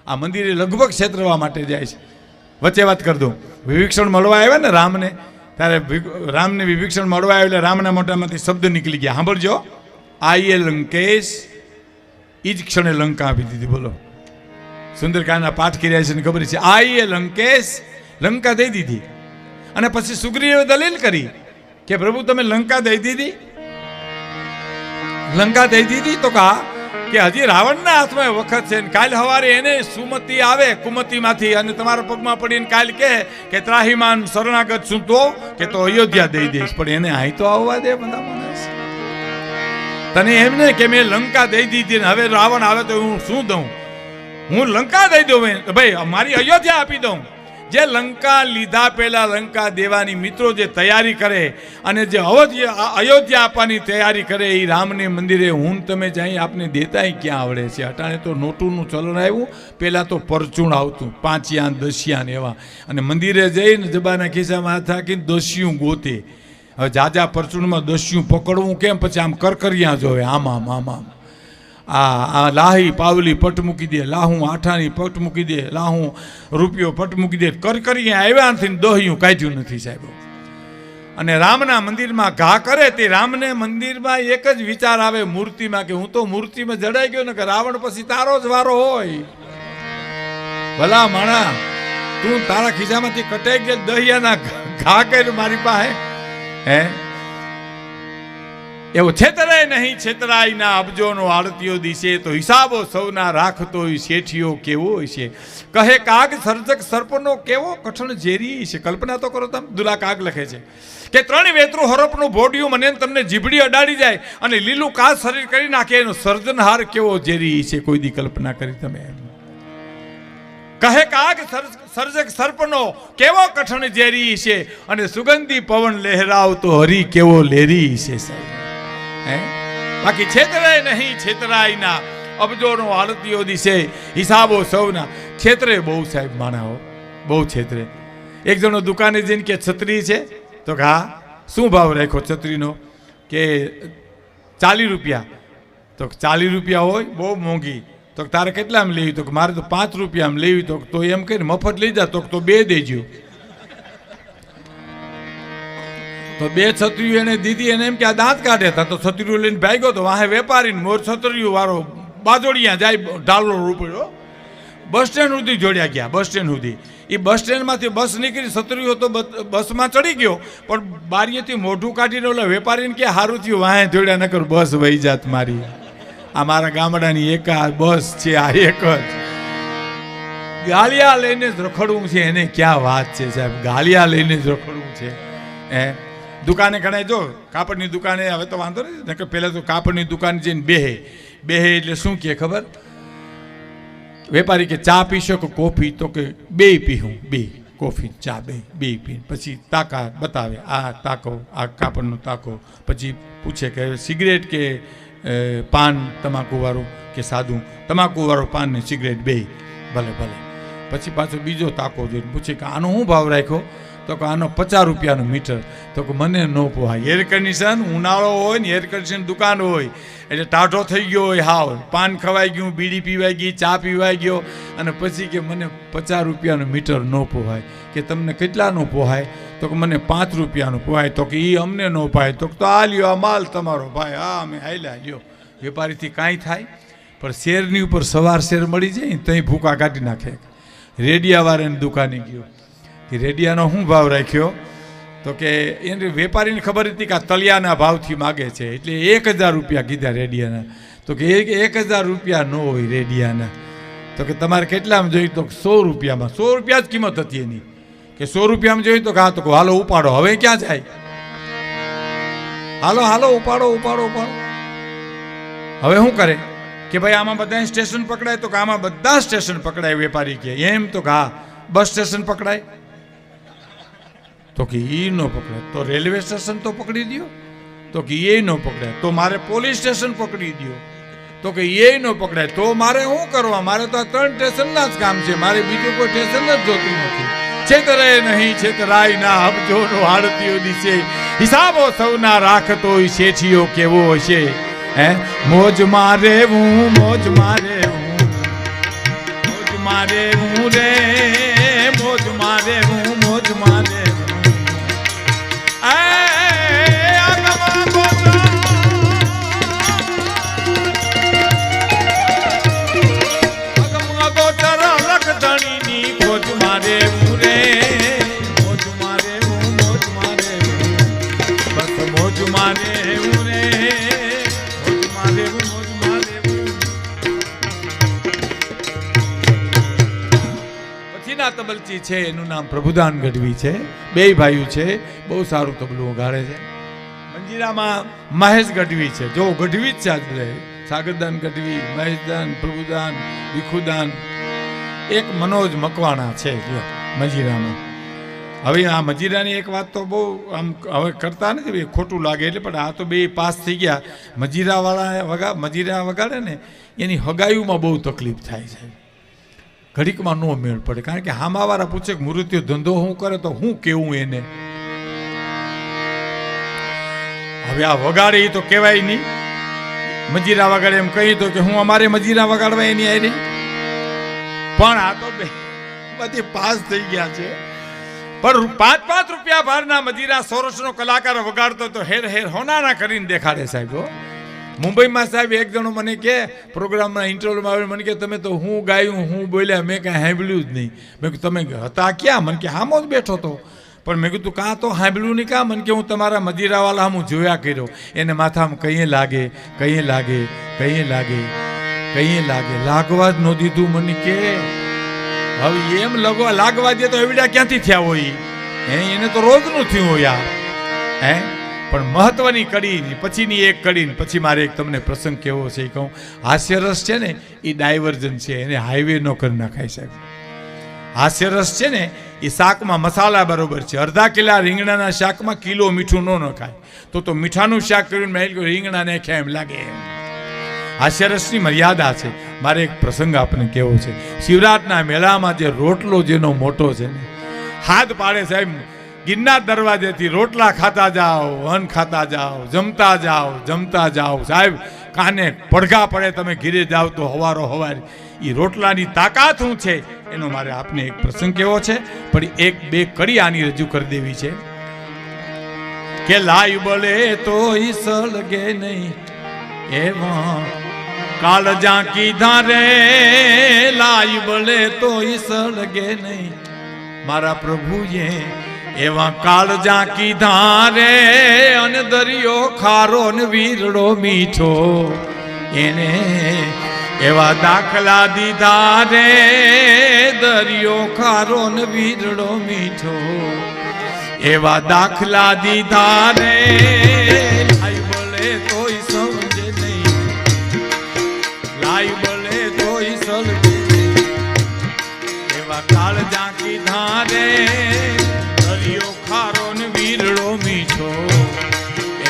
આ મંદિરે લગભગ છેતરવા માટે જાય છે. વચ્ચે વાત કરી દઉં, વિભીષણ મળવા આવ્યા ને રામને, ત્યારે રામને વિભીષણ મળવા આવ્યા એટલે રામના મોઢામાંથી શબ્દ નીકળી ગયા. સાંભળજો, આઈએ લંકેશ, એ જ ક્ષણે લંકા આપી દીધી. બોલો, સુંદરકાંડના પાઠ કર્યા છે ને ખબર છે. આઈએ લંકેશ, લંકા દઈ દીધી. અને પછી સુગ્રીવે દલીલ કરી કે પ્રભુ તમે લંકા દઈ દીધી, લંકા દઈ દીધી તો કા કે હજી રાવણના હાથમાં વખત છે. કાલ સવારે એને સુમતિ આવે કુમતીમાંથી અને તમારા પગમાં પડીને કાલ કે ત્રાહીમાન શરણાગત છું તો અયોધ્યા દઈ દઈશ. પણ એને અહીં તો આવવા દે બધા માણસ. તને એમ ને કે મેં લંકા દઈ દીધી ને હવે રાવણ આવે તો હું શું દઉં? હું લંકા દઈ દઉં ભાઈ, મારી અયોધ્યા આપી દઉં. જે લંકા લીધા પહેલા લંકા દેવાની મિત્રો જે તૈયારી કરે અને જે અયોધ્યા આપવાની તૈયારી કરે એ રામને મંદિરે હું તમે જાય આપને દેતાય ક્યાં આવડે છે. અટાણે તો નોટુનું ચલણ આવ્યું, પહેલાં તો પરચૂણ આવતું, 5 10 એવા, અને મંદિરે જઈને જબાના ખિસ્સામાં હાથ રાખીને દસ્યું ગોતે. હવે જાજા પરચૂણમાં દસ્યું પકડવું કેમ? પછી આમ કરકરિયા જોવે, આમ આમ આમ આમ, આ લાહી પાવલી પટ મૂકી દે, લાહું આઠાની પટ મૂકી દે, લાહું રૂપિયો પટ મૂકી દે. કરકરિયા આવ્યા નથી, દહિયું કાઢ્યું નથી સાહેબ. અને રામના મંદિરમાં ઘા કરે તે રામને મંદિરમાં એક જ વિચાર આવે મૂર્તિમાં કે હું તો મૂર્તિમાં જડાઈ ગયો ને કે રાવણ પછી તારો જ વારો હોય. ભલા માણા, તું તારા ખિસ્સામાંથી કટાઈ ગયા દહિયાના ઘા કર મારી પાસે. હે એવો છેતરાય નહીં છેતરાય ના અબજોનો આળતીઓ દિશે તો હિસાબો સૌના રાખતો શેઠિયો કેવો છે. કહે કાગ સર્જક સર્પનો કેવો કઠણ ઝેરી છે. કલ્પના તો કરો તમે, દુલા કાગ લખે છે કે 3 વેતરું હરપનું ભોડિયું મને તમને જીભડી અડાડી જાય અને લીલું કાચ શરીર કરી નાખે એનો સર્જનહાર કેવો ઝેરી છે. કોઈ દી કલ્પના કરી તમે? કહે કાગ સર્જક સર્પનો કેવો કઠણ ઝેરી છે અને સુગંધી પવન લહેરાવતો હરી કેવો લેરી છે સાહેબ. બાકી છેતરાય નહીં છેતરાય ના અબજોનો આળતીઓ દિશે હિસાબો સૌના. છેતરે બહુ સાહેબ માણાઓ, બહુ છેતરે. એક જણો દુકાને જઈને કે છત્રી છે તો કે હા. શું ભાવ રાખ્યો છત્રીનો? કે 40 રૂપિયા. તો 40 રૂપિયા હોય બહુ મોંઘી. તો તારે કેટલામાં લેવી? તો મારે તો 5 રૂપિયામાં લેવી. તો એમ કહીને મફત લઈ જા. તો 2 દેજો. તો 2 છત્રીઓ એને દીધી. એને એમ કે આ દાંત કાઢે હતા. તો છત્રીઓ લઈને ભાગ્યો. તો વાહે વેપારીને મોર છત્રીઓ વાળો બાજોડિયા જાય ઢાલો રૂપિયો બસ સ્ટેન્ડ સુધી જોડ્યા ગયા. બસ સ્ટેન્ડ સુધી એ બસ સ્ટેન્ડમાંથી બસ નીકળી, છત્રીઓ તો બસમાં ચડી ગયો પણ બારીએથી મોઢું કાઢીને ઓલા વેપારીને કે સારું થયું વાહે જોડ્યા, નકર બસ વહી જાત મારી. આ મારા ગામડાની એક આ બસ છે, આ એક જ. ગાલિયા લઈને જ રખડવું છે એને ક્યાં વાત છે સાહેબ? ગાલિયા લઈને જ રખડવું છે. દુકાને ઘણા જો કાપડની દુકાને હવે તો વાંધો નહીં, નકર પહેલાં તો કાપડની દુકાન જઈને બેહે એટલે શું કહે ખબર? વેપારી કે ચા પીશો કે કોફી? તો કે 2 પીવું, 2 કોફી ચા 2 પી. પછી તાકા બતાવે, આ તાકો, આ કાપડનો તાકો. પછી પૂછે કે સિગરેટ કે પાન તમાકુવાળું કે સાદું? તમાકુવાળું પાન ને સિગરેટ 2. ભલે ભલે. પછી પાછો બીજો તાકો જોઈને પૂછે કે આનો શું ભાવ રાખ્યો? તો કે આનો 50 રૂપિયાનું મીટર. તો કે મને ન પોહાય. એર કન્ડિશન ઉનાળો હોય ને, એર કન્ડિશન દુકાન હોય એટલે ટાઢો થઈ ગયો હોય હાવ, પાન ખવાઈ ગયું, બીડી પીવાઈ ગઈ, ચા પીવાઈ ગયો, અને પછી કે મને 50 રૂપિયાનું મીટર ન પોહાય. કે તમને કેટલાનું પોહાય? તો કે મને 5 રૂપિયાનું પોહાય. તો કે એ અમને ન પોહાય. તો આ લ્યો આ માલ તમારો ભાઈ, હા અમે હાલ્યા લ્યો. વેપારીથી કાંઈ થાય પણ શેરની ઉપર સવાર શેર મળી જાય તો અહીં ભૂકા કાઢી નાખે. રેડિયાવાળાની દુકાને ગયો કે રેડિયાનો શું ભાવ રાખ્યો? તો કે એને વેપારીને ખબર હતી કે આ તલિયાના ભાવથી માગે છે એટલે 1000 રૂપિયા કીધા રેડિયાના. તો કે 1000 રૂપિયા ન હોય રેડિયાના. તો કે તમારે કેટલામાં જોઈ? તો 100 રૂપિયામાં. 100 રૂપિયા જ કિંમત હતી એની. કે 100 રૂપિયામાં જોઈ? તો કે હા. તો હાલો ઉપાડો. હવે ક્યાં જાય? હાલો ઉપાડો. હવે શું કરે કે ભાઈ આમાં બધા સ્ટેશન પકડાય? તો કે આમાં બધા સ્ટેશન પકડાય. વેપારી કે એમ? તો કે હા. બસ સ્ટેશન પકડાય? તો કે એ ન પકડાય. તો રેલવે સ્ટેશન તો પકડી દો? તો કે એ ન પકડાય. તો મારે પોલીસ સ્ટેશન પકડી દો? તો કે એ ન પકડાય. તો મારે શું કરવા? મારે તો આ 3 સ્ટેશનના જ કામ છે, મારે બીજું કોઈ સ્ટેશન જ જોતું નથી. છેતરાય નહીં છેતરાય ના અબજોનો આળતીઓ દિશે હિસાબો સૌના રાખતો શેઠિયો કેવો હશે. મોજમાં રહેવું, મોજમાં રહેવું, મારે હું રે મોજ મારે હું મોજ મારે રખધણીની ખોજ મારે હું રે મોજ મારે હું મોજ મારે બસ મોજ મારે હું રે મોજ મારે હું મોજ મારે પછીના તબલચી છે એનું નામ પ્રભુદાન ગઢવી છે. બે ભાઈઓ છે, બહુ સારું તબલું વગાડે છે. મંજીરામાં મહેશ ગઢવી છે, જો ગઢવી જ છે આજે. સાગરદાન ગઢવી, મહેશદાન, પ્રભુદાન, ભીખુદાન. એક મનોજ મકવાણા છે જો મંજીરામાં. હવે આ મંજીરાની એક વાત તો બહુ આમ હવે કરતા નથી, ખોટું લાગે એટલે, પણ આ તો બે પાસ થઈ ગયા. મંજીરા વગાડે ને એની હગાયુમાં બહુ તકલીફ થાય છે, ઘડીકમાં નો મેળ પડે. કારણ કે હામાવાળા પૂછે કે મૃત્યુ ધંધો શું કરે તો હું કેવું એને. હવે આ વગાડે એ તો કહેવાય નહીં. મંજીરા વગાડે એમ કહી તો કે હું અમારે મંજીરા વગાડવા એની આવી. પણ આ તો બધી પાસ થઈ ગયા છે. પણ 5-5 રૂપિયા ભારના મજીરા સોરસનો કલાકાર વગાડતો તો હેર હેર હોનાના કરીને દેખાડે સાહેબ. મુંબઈમાં સાહેબ એક જણો મને કે પ્રોગ્રામના ઇન્ટરવ્યુમાં આવે, મને કે તમે તો હું ગાયું હું બોલ્યા, મેં કાંઈ સાંભળ્યું જ નહીં. મેં કીધું તમે હતા ક્યાં? મને કે હામો જ બેઠો હતો. પણ મેં કીધું કાં તો સાંભળ્યું નહીં કાં? મને કે હું તમારા મજીરાવાળા હું જોયા કર્યો, એને માથામાં કંઈ લાગે કંઈ લાગે કંઈ લાગે કંઈ લાગે, લાગવા જ ન દીધું. મને કે હવે એમ લાગવા દે તો એવડા ક્યાંથી થયા હોય? એને તો રોજનું થયું હોય હે. પણ મહત્વની કડી પછીની એક કડી પછી મારે એક તમને પ્રસંગ કેવો છે એ કહું. હાસ્યરસ છે ને એ ડાયવર્જન છે, એને હાઈવે નો કરી નાખાય સાહેબ. હાસ્યરસ છે ને એ શાકમાં મસાલા બરોબર છે. અડધા કિલા રીંગણાના શાકમાં કિલો મીઠું ન નખાય તો મીઠાનું શાક કર્યું રીંગણા ને ખાય એમ લાગે. હાસ્યરસની મર્યાદા છે. મારે એક પ્રસંગ આપને કેવો છે. શિવરાત્રિના મેળામાં જે રોટલો જેનો મોટો છે ને, હાથ પાડે સાહેબ ગિરનાર દરવાજેથી રોટલા ખાતા જાઓ, અન્ન ખાતા જાઓ, જમતા જાઓ સાહેબ. કાને પડઘા પડે તમે ઘીરે જાઓ તો હવારો હવાર એ રોટલાની તાકાત શું છે એનો મારે આપને એક પ્રસંગ કેવો છે. પણ એક બે કડી આની રજૂ કરી દેવી છે કે લાઈ બળે તો ઈસ લગે નહીં એવા કાળજા કીધા રે, લાઈ બળે તો ઈસ લગે નહીં. મારા પ્રભુએ એવા કાળજા કીધા રે, અને દરિયો ખારો ને વીરડો મીઠો, એને એવા દાખલા દીધા રે, દરિયો ખારો ને વીરડો મીઠો, એવા દાખલા દીધા રે. લાઈ બળે તોય સમજે નહીં, લાઈ બળે તોય સલગે નહીં, એવા કાળજા કીધા રે, દરિયો ખારો ને વીરડો મીઠો,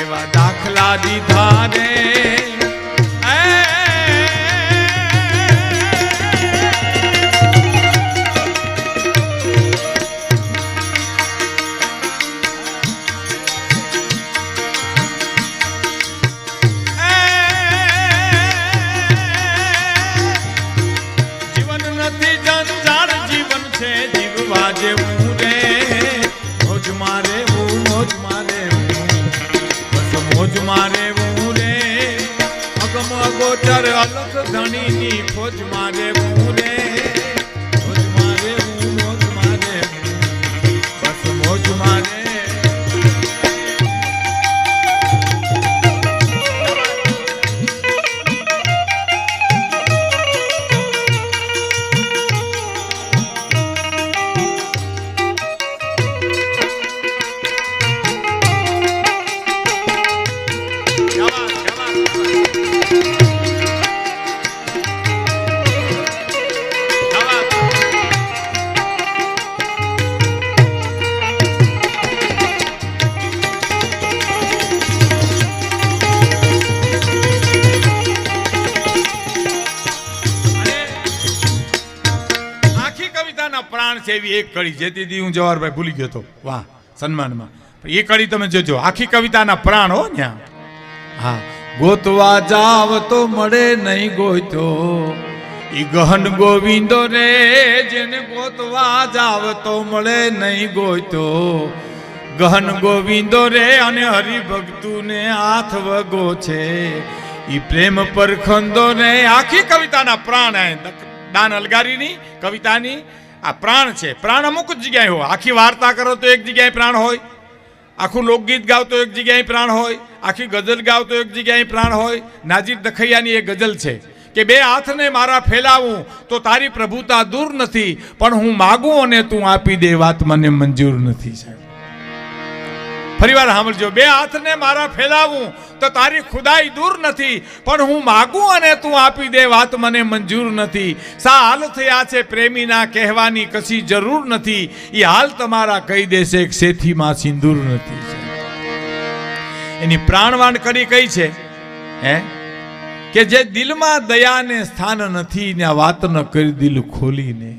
એવા દાખલા દીધા રે. અલખ ધણીની ખોજ મારે હું રે, ખોજ મારે હું મોજ મારે બસ મોજ મારે. એવી એક કડી જેથી હું જવાહરભાઈ ભૂલી ગયો હતો વાહ સન્માનમાં. એ કડી તમે જોજો, આખી કવિતાના પ્રાણ હો ત્યાં. હા, ગોતવા જાવ તો મળે નહીં ગોતો, ઈ ગહન ગોવિંદો રે જેને ગોતવા જાવ તો મળે નહીં ગોતો ગહન ગોવિંદો રે અને હરિભક્તુને હાથ વગો છે ઈ પ્રેમ પરખંદો ને આખી કવિતાના પ્રાણ દાન અલગારીની કવિતાની આ પ્રાણ છે. પ્રાણ અમુક જ જગ્યાએ હોય. આખી વાર્તા કરો તો એક જગ્યાએ પ્રાણ હોય, આખું લોકગીત ગાવ તો એક જગ્યાએ પ્રાણ હોય, આખી ગઝલ ગાવ તો એક જગ્યાએ પ્રાણ હોય. નાજીર દખૈયાની એક ગઝલ છે કે બે હાથને મારા ફેલાવું તો તારી પ્રભુતા દૂર નથી, પણ હું માગું અને તું આપી દે વાત મને મંજૂર નથી. સાહેબ ફરીવાર સાંભળજો. બે હાથને મારા ફેલાવું તો તારી ખુદાઈ દૂર નથી, પણ હું માગું અને તું આપી દે વાત મને મંજૂર નથી. સા હાલ થયા છે પ્રેમીના કહેવાની કશી જરૂર નથી, એ હાલ તમારા કહી દેશે એક શેથીમાં સિંદૂર નથી. એની પ્રાણવાન કરી કઈ છે હે કે જે દિલમાં દયાને સ્થાન નથી ને આ વાત ન કરી દિલ ખોલીને.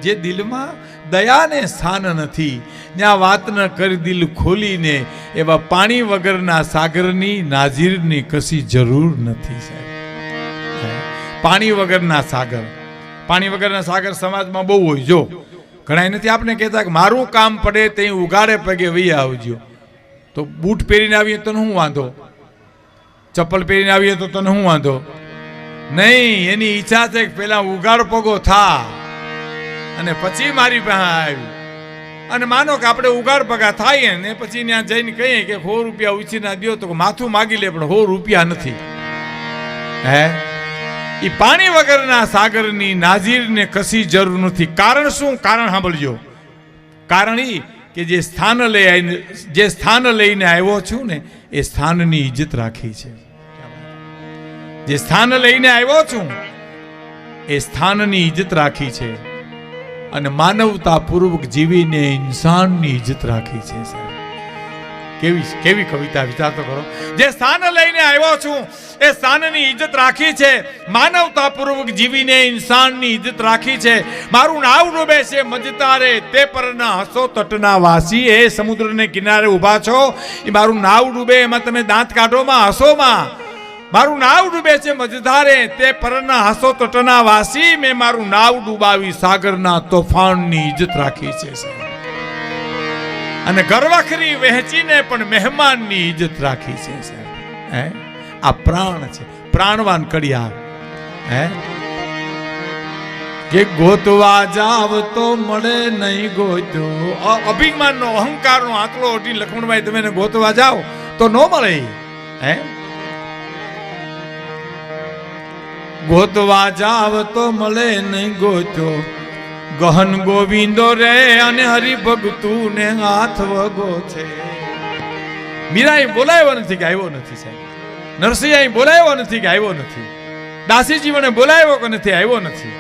જે દિલમાં દયાને સ્થાન નથી ને આ વાત ન કરી દિલ ખોલીને, એવા પાણી વગરના સાગરની નાઝીરની કશી જરૂર નથી. સાહેબ પાણી વગરના સાગર, પાણી વગરના સાગર સમાજમાં બહુ હોય. જો ઘણા નથી આપણે કહેતા કે મારું કામ પડે તે ઉગાડે પગે વહી આવજો. તો બૂટ પહેરીને આવીએ તો શું વાંધો, ચપ્પલ પહેરીને આવીએ તો તને શું વાંધો નહીં. એની ઈચ્છા છે કે પેલા ઉગાડ પગો થા અને પછી મારી પાસે આવી. અને માનો કે આપણે ઉગાડ પગા થાય ને પછી ત્યાં જઈને કહીએ કે 100 રૂપિયા ઉછીના દો, તો માથું માગી લે પણ 100 રૂપિયા નથી. હે એ પાણી વગરના સાગરની નાઝીરને કશી જરૂર નથી. કારણ શું? કારણ સાંભળજો. કારણ એ કે જે સ્થાન લઈને આવ્યો છું ને એ સ્થાનની ઇજ્જત રાખી છે. જે સ્થાન લઈને આવ્યો છું એ સ્થાનની ઇજ્જત રાખી છે અને માનવતા પૂર્વક જીવીને ઇન્સાનની ઇજ્જત રાખી છે. સાહેબ કેવી કવિતા વિચાર તો કરો. જે સ્થાન લઈને આવ્યો છું એ સ્થાનની ઇજ્જત રાખી છે, માનવતા પૂર્વક જીવીને ઇન્સાનની ઇજ્જત રાખી છે. મારું નાવ ડૂબે છે મજતારે તે પરના હસો તટના વાસી. એ સમુદ્રને કિનારે ઊભા છો, એ મારું નાવ ડૂબે એમાં તમે દાંત કાઢોમાં હસોમાં. મારું નાવ ડૂબે છે મજધારે તે પરના હસો તટના વાસી. મેં મારું નાવ ડૂબાવી સાગરના તોફાનની ઇજ્જત રાખી છે. અને ગરવખરી વહેંચીને પણ મહેમાનની ઇજ્જત રાખી છે. હે આ પ્રાણ છે, પ્રાણવાન કડિયા. હે કે ગોતવા જાવ તો મળે નહીં ગોતો. અભિમાનનો અહંકારનો આંકડો ઓઢી લક્ષ્મણભાઈ તમે ગોતવા જાઓ તો ન મળે. હે ગોતવા જાવ તો મળે નહીં ગોતો ગહન ગોવિંદો રે અને હરિભક્તું ને હાથ વગો છે. મીરાએ બોલાવ્યો નથી કે આવ્યો નથી. સાહેબ નરસિંહાએ બોલાવ્યો નથી કે આવ્યો નથી. દાસીજીવને બોલાવ્યો કે નથી આવ્યો નથી.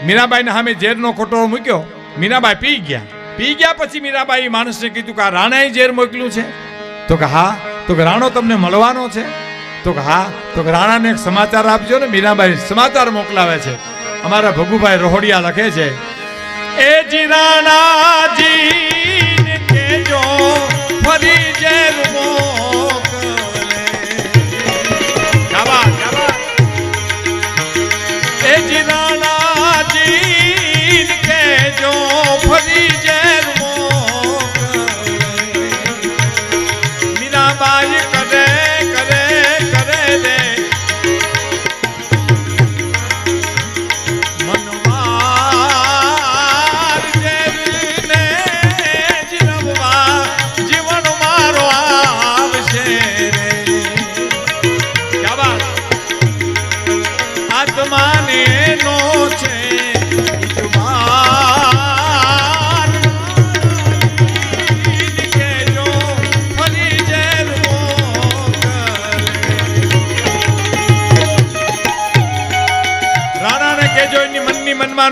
મીરાબાઈને સામે ઝેરનો ખોટો મૂક્યો. મીરાબાઈ પી ગયા પછી મીરાબાઈ માણસને કીધું કે આ રાણાએ ઝેર મોકલ્યું છે. તો કે હા. તો કે રાણો તમને મળવાનો છે. તો કે હા. તો કે રાણાને એક સમાચાર આપજો ને. મીરાબાઈ સમાચાર મોકલાવે છે. અમારા ભગુભાઈ રોહડિયા લખે છે, એ જી રાણાજી કેજો ફરી ઝેર મોકલે. એ જી રાણાજી કેજો ફરી ઝેર મોકલે. મીરાબાઈ કરે દે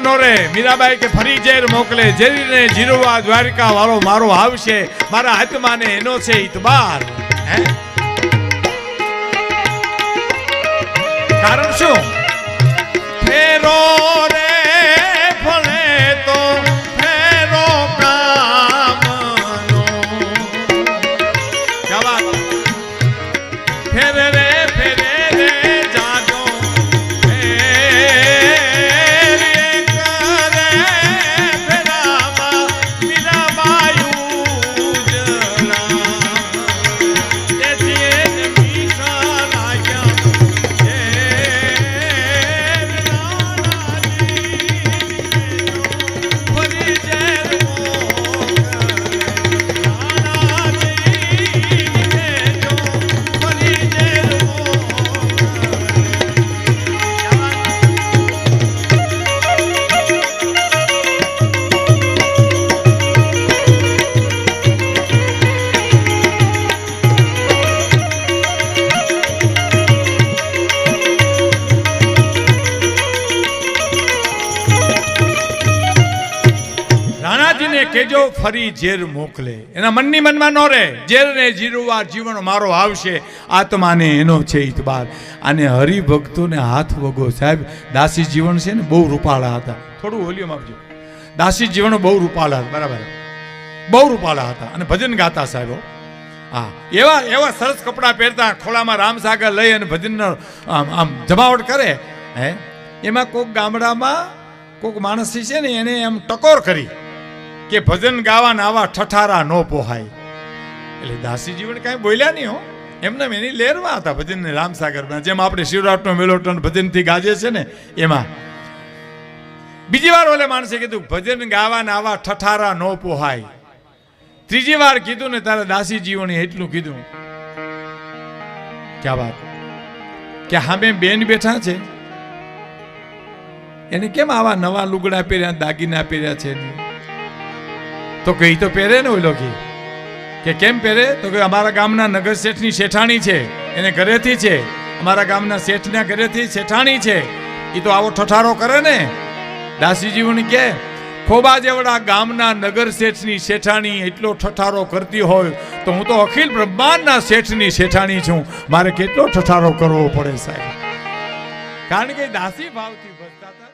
નો રે. મીરાબાઈ કે ફરી ઝેર મોકલે. ઝેરીને જીરવા દ્વારિકા વાળો મારો આવશે. મારા હાથમાં ને એનો છે ઇતબાર. હે કારણ શું? ફેરો રે ફળે તો ફેરો કામનો. ક્યા વાત? ફેરે રે જાજો ફેરો લેજો ફરી ઝેર મોકલે. એના મનની મનમાં ન રહે. ઝેર ને જીરવા જીવન મારો આવશે, આત્માને એનો છે ઇતબાર. અને હરિભક્તોને હાથ વગો. સાહેબ દાસી જીવન છે ને બહુ રૂપાળા હતા. થોડું વોલ્યુમ આપજો. દાસી જીવન બહુ રૂપાળા હતા. બરાબર, બહુ રૂપાળા હતા અને ભજન ગાતા સાહેબો. હા, એવા એવા સરસ કપડાં પહેરતા, ખોળામાં રામસાગર લઈ અને ભજનનો આમ જમાવટ કરે. હે, એમાં કોઈક ગામડામાં કોઈક માણસ છે ને એને એમ ટકોર કરી કે ભજન ગાવાના આવા ઠઠારા ન પોહાય. એટલે દાસી જીવન કાંઈ બોલ્યા નહીં હો, એમને એની લેરમાં હતા ભજન રામસાગરમાં. જેમ આપણે શિવરાત્રનો મેળો ભજનથી ગાજે છે ને એમાં. બીજી વાર ઓલે માણસે કીધું ભજન ગાવાના આવા ઠઠારા ન પોહાય. ત્રીજી વાર કીધું ને તારા દાસી જીવને એટલું કીધું. ક્યાં વાત કે સામે બેન બેઠા છે, એને કેમ આવા નવા લુગડા પહેર્યા, દાગીના પહેર્યા છે? તો કઈ તો પહેરે ને ઓલો કે કેમ પહેરે? તો કે અમારા ગામના નગર શેઠની શેઠાણી છે, એને ઘરેથી છે, અમારા ગામના શેઠના ઘરેથી શેઠાણી છે, એ તો આવો ઠઠારો કરે ને. દાસી જીવન કે ખોબા જેવડા ગામના નગર શેઠની શેઠાણી એટલો ઠઠારો કરતી હોય તો હું તો અખિલ બ્રહ્માંડના શેઠની શેઠાણી છું, મારે કેટલો ઠઠારો કરવો પડે સાહેબ. કારણ કે દાસી ભાવથી ભજતા હતા.